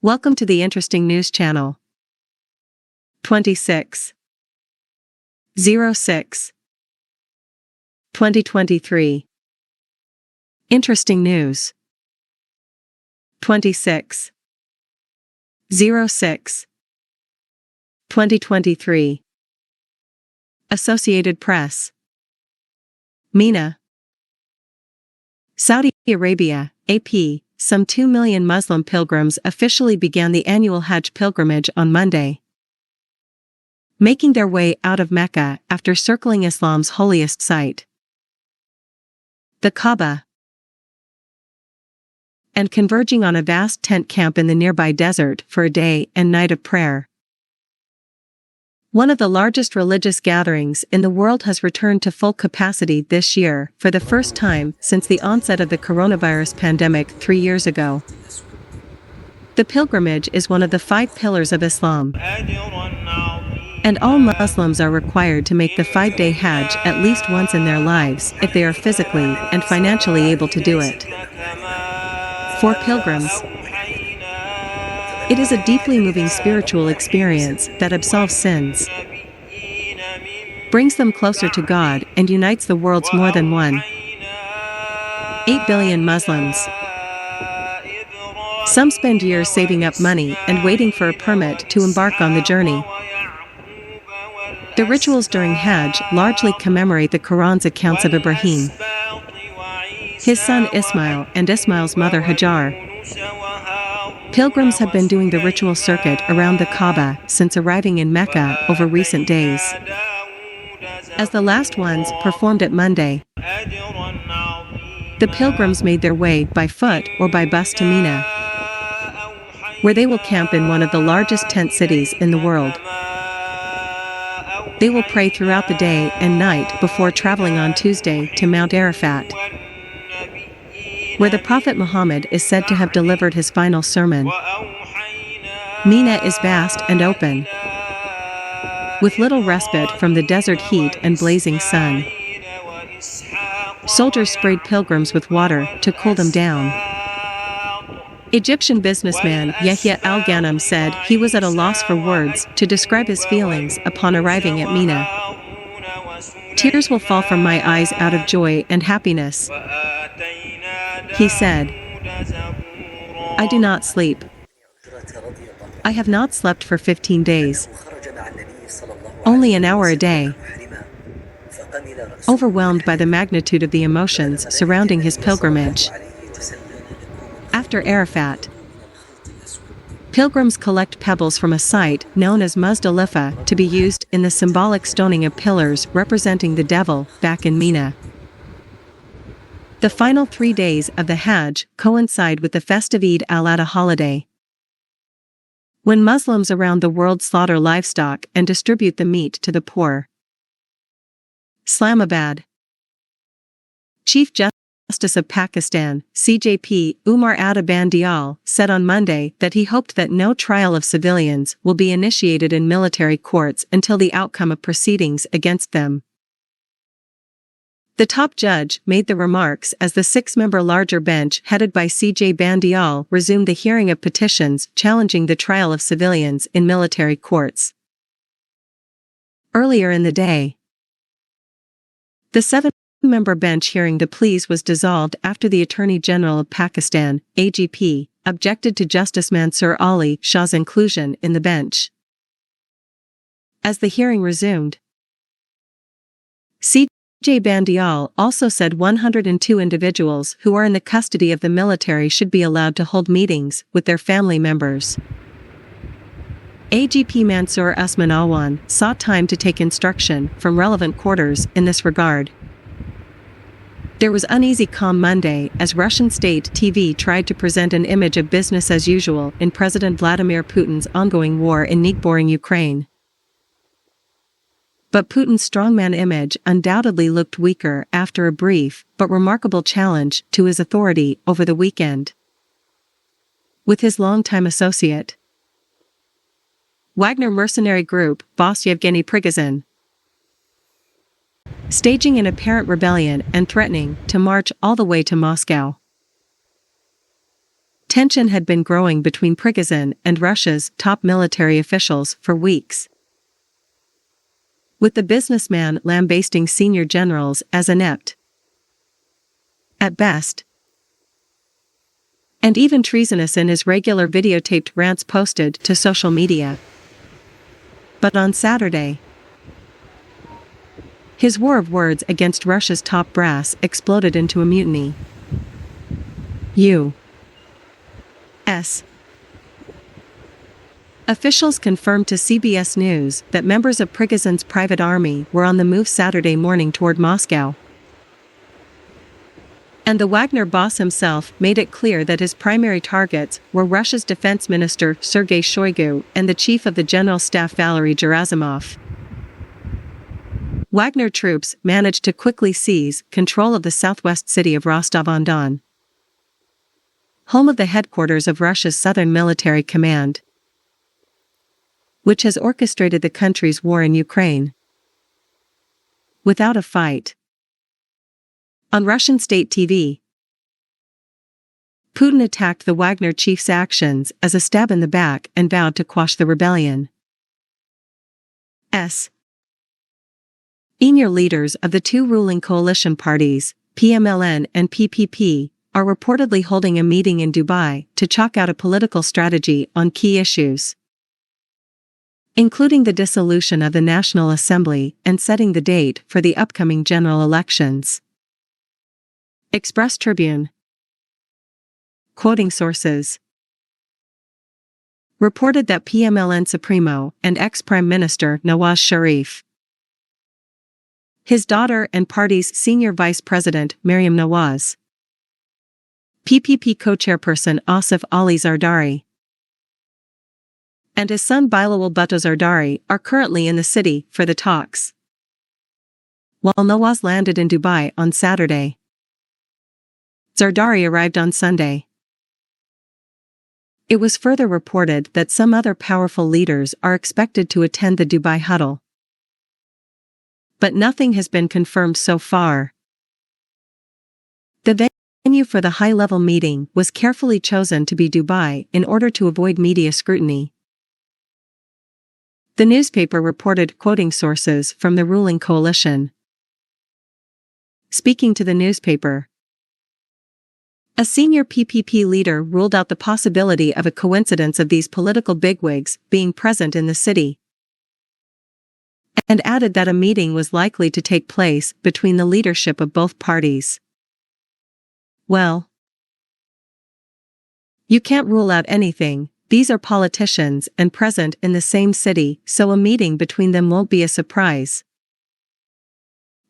Welcome to the Interesting News Channel. 26/06/2023. Interesting News. 26/06/2023. Associated Press. MENA. Saudi Arabia, AP. Some 2 million Muslim pilgrims officially began the annual Hajj pilgrimage on Monday, making their way out of Mecca after circling Islam's holiest site, the Kaaba, and converging on a vast tent camp in the nearby desert for a day and night of prayer. One of the largest religious gatherings in the world has returned to full capacity this year for the first time since the onset of the coronavirus pandemic 3 years ago. The pilgrimage is one of the 5 pillars of Islam, and all Muslims are required to make the 5-day Hajj at least once in their lives if they are physically and financially able to do it. For pilgrims, it is a deeply moving spiritual experience that absolves sins, brings them closer to God, and unites the world's more than 1.8 billion Muslims. Some spend years saving up money and waiting for a permit to embark on the journey. The rituals during Hajj largely commemorate the Quran's accounts of Ibrahim, his son Ismail, and Ismail's mother Hajar. Pilgrims have been doing the ritual circuit around the Kaaba since arriving in Mecca over recent days. As the last ones performed at Monday, the pilgrims made their way by foot or by bus to Mina, where they will camp in one of the largest tent cities in the world. They will pray throughout the day and night before traveling on Tuesday to Mount Arafat, where the Prophet Muhammad is said to have delivered his final sermon. Mina is vast and open, with little respite from the desert heat and blazing sun. Soldiers sprayed pilgrims with water to cool them down. Egyptian businessman Yahya Al-Ghanem said he was at a loss for words to describe his feelings upon arriving at Mina. "Tears will fall from my eyes out of joy and happiness," he said. "I do not sleep. I have not slept for 15 days. Only an hour a day." Overwhelmed by the magnitude of the emotions surrounding his pilgrimage. After Arafat, pilgrims collect pebbles from a site known as Muzdalifa to be used in the symbolic stoning of pillars representing the devil back in Mina. The final 3 days of the Hajj coincide with the festive Eid al-Adha holiday, when Muslims around the world slaughter livestock and distribute the meat to the poor. Islamabad. Chief Justice of Pakistan, CJP, Umar Ata Bandial, said on Monday that he hoped that no trial of civilians will be initiated in military courts until the outcome of proceedings against them. The top judge made the remarks as the 6-member larger bench headed by CJ Bandial resumed the hearing of petitions challenging the trial of civilians in military courts. Earlier in the day, the 7-member bench hearing the pleas was dissolved after the Attorney General of Pakistan, AGP, objected to Justice Mansur Ali Shah's inclusion in the bench. As the hearing resumed, CJ Bandial also said 102 individuals who are in the custody of the military should be allowed to hold meetings with their family members. AGP Mansur Usman Awan sought time to take instruction from relevant quarters in this regard. There was uneasy calm Monday as Russian state TV tried to present an image of business as usual in President Vladimir Putin's ongoing war in neighboring Ukraine. But Putin's strongman image undoubtedly looked weaker after a brief but remarkable challenge to his authority over the weekend with his longtime associate, Wagner mercenary group boss Yevgeny Prigozhin, staging an apparent rebellion and threatening to march all the way to Moscow. Tension had been growing between Prigozhin and Russia's top military officials for weeks, with the businessman lambasting senior generals as inept at best, and even treasonous in his regular videotaped rants posted to social media. But on Saturday, his war of words against Russia's top brass exploded into a mutiny. U.S. officials confirmed to CBS News that members of Prigozhin's private army were on the move Saturday morning toward Moscow. And the Wagner boss himself made it clear that his primary targets were Russia's defense minister Sergei Shoigu and the chief of the general staff Valery Gerasimov. Wagner troops managed to quickly seize control of the southwest city of Rostov-on-Don, home of the headquarters of Russia's Southern Military Command, which has orchestrated the country's war in Ukraine without a fight. On Russian state TV, Putin attacked the Wagner chief's actions as a stab in the back and vowed to quash the rebellion. Senior leaders of the two ruling coalition parties, PMLN and PPP, are reportedly holding a meeting in Dubai to chalk out a political strategy on key issues, including the dissolution of the National Assembly and setting the date for the upcoming general elections. Express Tribune, quoting sources, reported that PMLN Supremo and ex-Prime Minister Nawaz Sharif, his daughter and party's senior vice president Maryam Nawaz, PPP co-chairperson Asif Ali Zardari, and his son Bilawal Bhutto Zardari are currently in the city for the talks, while Nawaz landed in Dubai on Saturday. Zardari arrived on Sunday. It was further reported that some other powerful leaders are expected to attend the Dubai huddle, but nothing has been confirmed so far. The venue for the high-level meeting was carefully chosen to be Dubai in order to avoid media scrutiny. The newspaper reported, quoting sources from the ruling coalition. Speaking to the newspaper, a senior PPP leader ruled out the possibility of a coincidence of these political bigwigs being present in the city, and added that a meeting was likely to take place between the leadership of both parties. Well, you can't rule out anything. These are politicians and present in the same city, so a meeting between them won't be a surprise,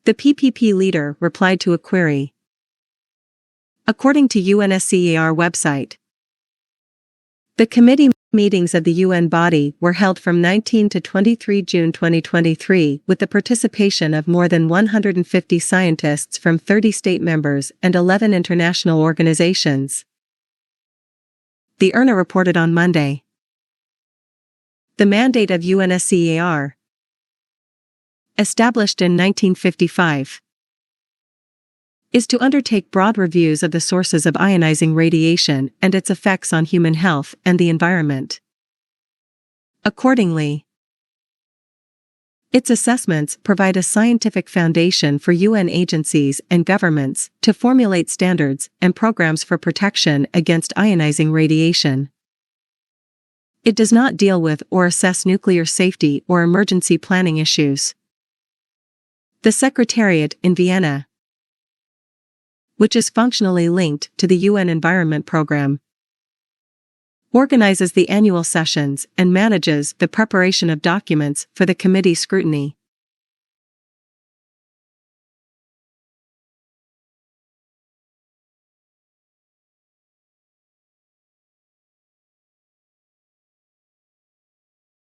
the PPP leader replied to a query. According to UNSCER website, the committee meetings of the UN body were held from 19 to 23 June 2023 with the participation of more than 150 scientists from 30 state members and 11 international organizations, the IRNA reported on Monday. The mandate of UNSCER, established in 1955, is to undertake broad reviews of the sources of ionizing radiation and its effects on human health and the environment. Accordingly, its assessments provide a scientific foundation for UN agencies and governments to formulate standards and programs for protection against ionizing radiation. It does not deal with or assess nuclear safety or emergency planning issues. The Secretariat in Vienna, which is functionally linked to the UN Environment Programme, organizes the annual sessions and manages the preparation of documents for the committee's scrutiny.